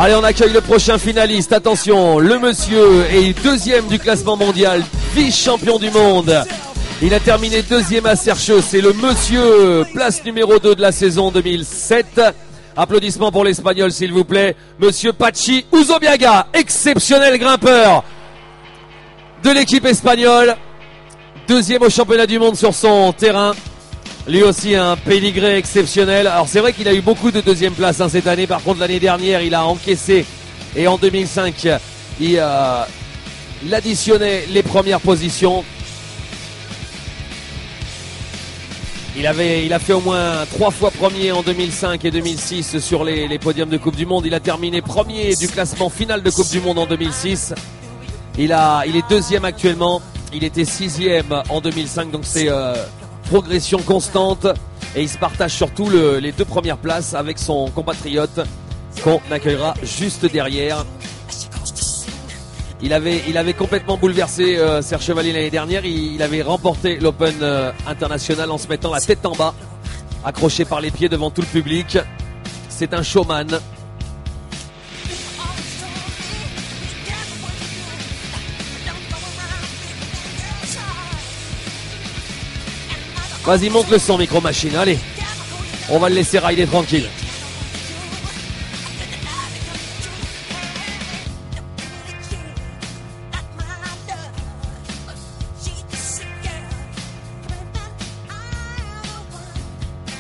Allez, on accueille le prochain finaliste. Attention, le monsieur est deuxième du classement mondial, vice-champion du monde. Il a terminé deuxième à Sercheux. C'est le monsieur, place numéro 2 de la saison 2007. Applaudissements pour l'Espagnol, s'il vous plaît. Monsieur Patxi Uzobiaga, exceptionnel grimpeur de l'équipe espagnole. Deuxième au championnat du monde sur son terrain. Lui aussi un pédigré exceptionnel. Alors c'est vrai qu'il a eu beaucoup de deuxième place cette année. Par contre l'année dernière il a encaissé. Et en 2005 il additionnait les premières positions. Il a fait au moins 3 fois premier en 2005 et 2006 sur les podiums de Coupe du Monde. Il a terminé premier du classement final de Coupe du Monde en 2006. Il est deuxième actuellement. Il était sixième en 2005, donc c'est progression constante. Et il se partage surtout les 2 premières places avec son compatriote qu'on accueillera juste derrière. Il avait complètement bouleversé Serge Chevalier l'année dernière. Il avait remporté l'Open international en se mettant la tête en bas, accroché par les pieds devant tout le public. C'est un showman. Vas-y, monte le son, Micro Machine. Allez, on va le laisser rider tranquille.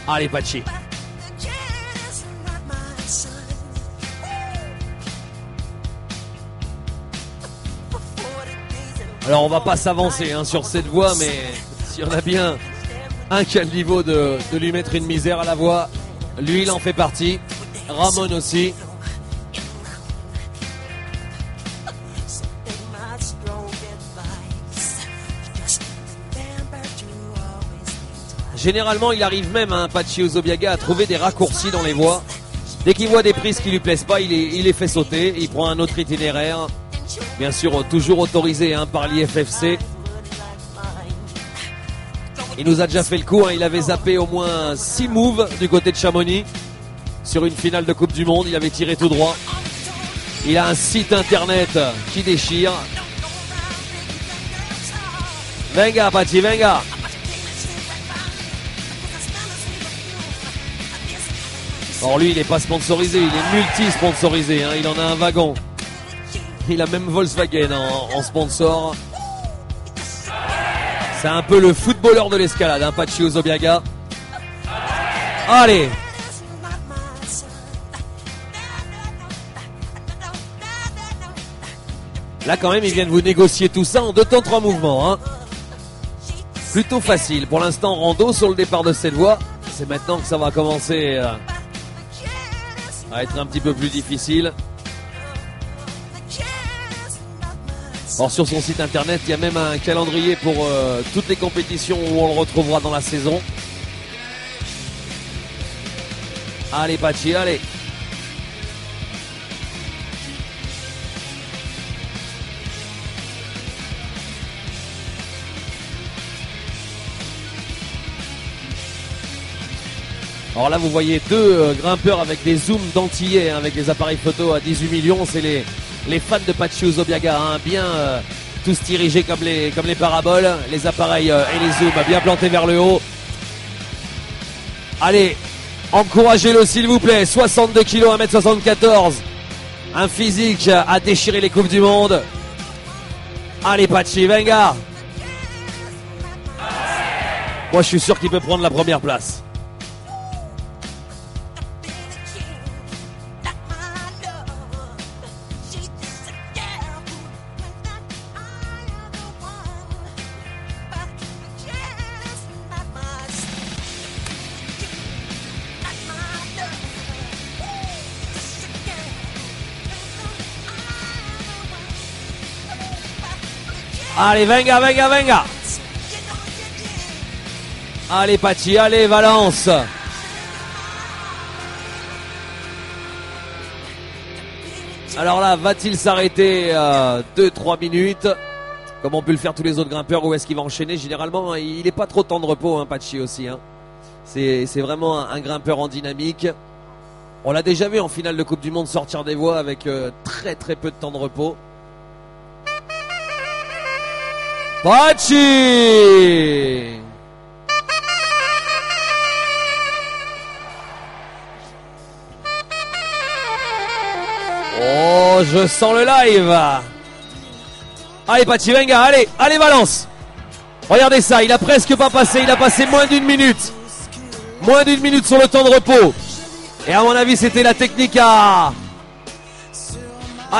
Allez, Patxi. Alors, on va pas s'avancer sur cette voix, mais s'il y en a bien un qui a le niveau de lui mettre une misère à la voix, lui, il en fait partie. Ramon aussi. Généralement, il arrive même, Patxi Uzobiaga, à trouver des raccourcis dans les voies. Dès qu'il voit des prises qui lui plaisent pas, il les fait sauter. Il prend un autre itinéraire. Bien sûr, toujours autorisé par l'IFFC. Il nous a déjà fait le coup. Il avait zappé au moins 6 moves du côté de Chamonix. Sur une finale de Coupe du Monde, il avait tiré tout droit. Il a un site internet qui déchire. Venga, Patxi, venga. Or lui il n'est pas sponsorisé, il est multi-sponsorisé, il en a un wagon. Il a même Volkswagen en sponsor. C'est un peu le footballeur de l'escalade, Patxi Uzobiaga. Allez. Là quand même ils viennent vous négocier tout ça en 2 temps 3 mouvements. Plutôt facile. Pour l'instant rando sur le départ de cette voie. C'est maintenant que ça va commencer à être un petit peu plus difficile. Or sur son site internet, il y a même un calendrier pour toutes les compétitions où on le retrouvera dans la saison. Allez Patxi, allez. Alors là vous voyez 2 grimpeurs avec des zooms d'antillais, avec des appareils photo à 18 millions. C'est les fans de Patxi Uzobiaga, bien tous dirigés comme les paraboles. Les appareils et les zooms bien plantés vers le haut. Allez, encouragez-le s'il vous plaît. 62 kg, 1m74. Un physique à déchirer les Coupes du Monde. Allez Patxi, venga. Moi je suis sûr qu'il peut prendre la première place. Allez, venga, venga, venga. Allez, Patxi, allez, Valence. Alors là, va-t-il s'arrêter 2-3 minutes comme on peut le faire tous les autres grimpeurs, ou est-ce qu'il va enchaîner? Généralement, il n'est pas trop temps de repos, Patxi aussi. C'est vraiment un grimpeur en dynamique. On l'a déjà vu en finale de Coupe du Monde sortir des voies avec très très peu de temps de repos. Pachi! Oh, je sens le live. Allez Pachi, venga, allez, allez Valence. Regardez ça, il a presque pas passé, il a passé moins d'une minute. Moins d'une minute sur le temps de repos. Et à mon avis, c'était la technique à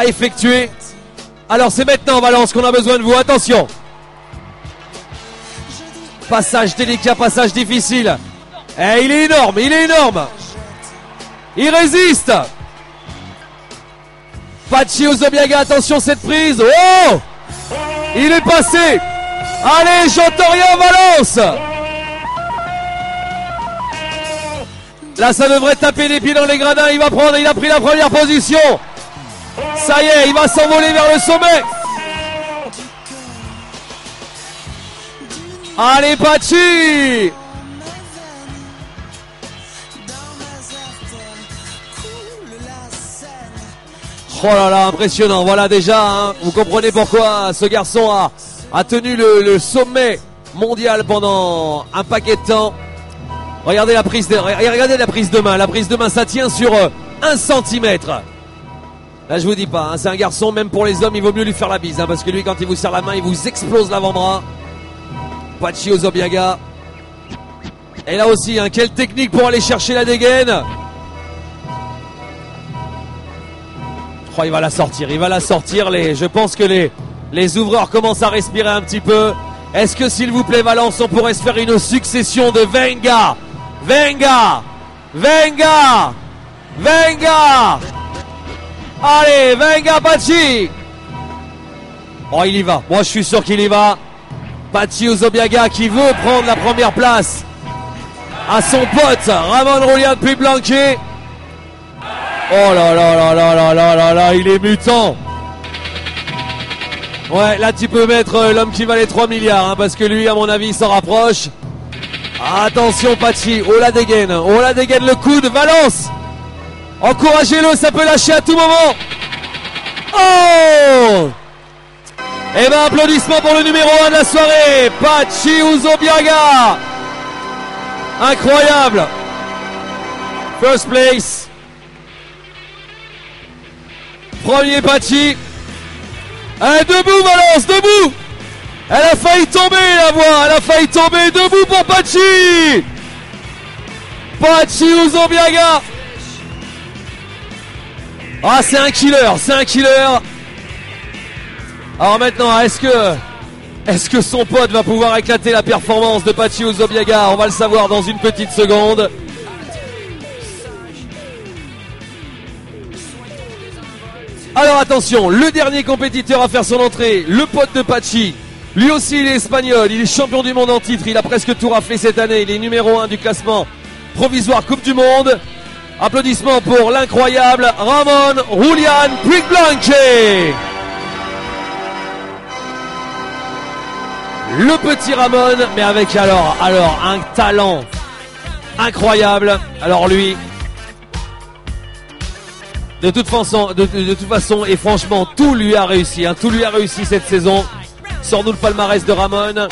effectuer. Alors c'est maintenant Valence qu'on a besoin de vous, attention. Passage délicat, passage difficile. Et il est énorme, il est énorme. Il résiste. Pachi Ozobiaga, attention cette prise. Oh! Il est passé. Allez, j'entends rien Valence. Là ça devrait taper les pieds dans les gradins. Il a pris la première position. Ça y est, il va s'envoler vers le sommet. Allez Pachi. Oh là là, impressionnant. Voilà déjà, hein, vous comprenez pourquoi ce garçon a tenu le sommet mondial pendant un paquet de temps. Regardez la prise de main. La prise de main, ça tient sur 1 centimètre. Là, je vous dis pas, hein, c'est un garçon, même pour les hommes, il vaut mieux lui faire la bise, hein, parce que lui, quand il vous serre la main, il vous explose l'avant-bras. Pachi Ozobiaga. Et là aussi, hein, quelle technique pour aller chercher la dégaine. Oh, il va la sortir. Je pense que les ouvreurs commencent à respirer un petit peu. Est-ce que, s'il vous plaît, Valence, on pourrait se faire une succession de Venga. Allez, Venga Pachi. Oh, il y va. Moi, je suis sûr qu'il y va. Pachi Ozobiaga qui veut prendre la première place à son pote Ramon Julián Puig Blanqui. Oh là là là là là là là là, il est mutant. Ouais, là tu peux mettre l'homme qui valait 3 milliards, hein, parce que lui, à mon avis, il s'en rapproche. Attention Pachi, oh la dégaine le coude, Valence. Encouragez-le, ça peut lâcher à tout moment. Oh! Eh ben, applaudissements pour le numéro 1 de la soirée, Pachi Ozobiaga. Incroyable. First place. Premier Pachi. Allez, debout Valence, debout. Elle a failli tomber la voix, debout pour Pachi. Pachi Ozobiaga. Ah, c'est un killer. Alors maintenant, est-ce que son pote va pouvoir éclater la performance de Pachi Ozobiaga? On va le savoir dans une petite seconde. Alors attention, le dernier compétiteur à faire son entrée, le pote de Pachi. Lui aussi, il est espagnol, il est champion du monde en titre, il a presque tout raflé cette année, il est numéro 1 du classement provisoire Coupe du Monde. Applaudissements pour l'incroyable Ramon Julián Puig Blanqui. Le petit Ramon, mais avec alors un talent incroyable. Alors lui, de toute façon, et franchement, tout lui a réussi, hein, tout lui a réussi cette saison. Sors-nous le palmarès de Ramon.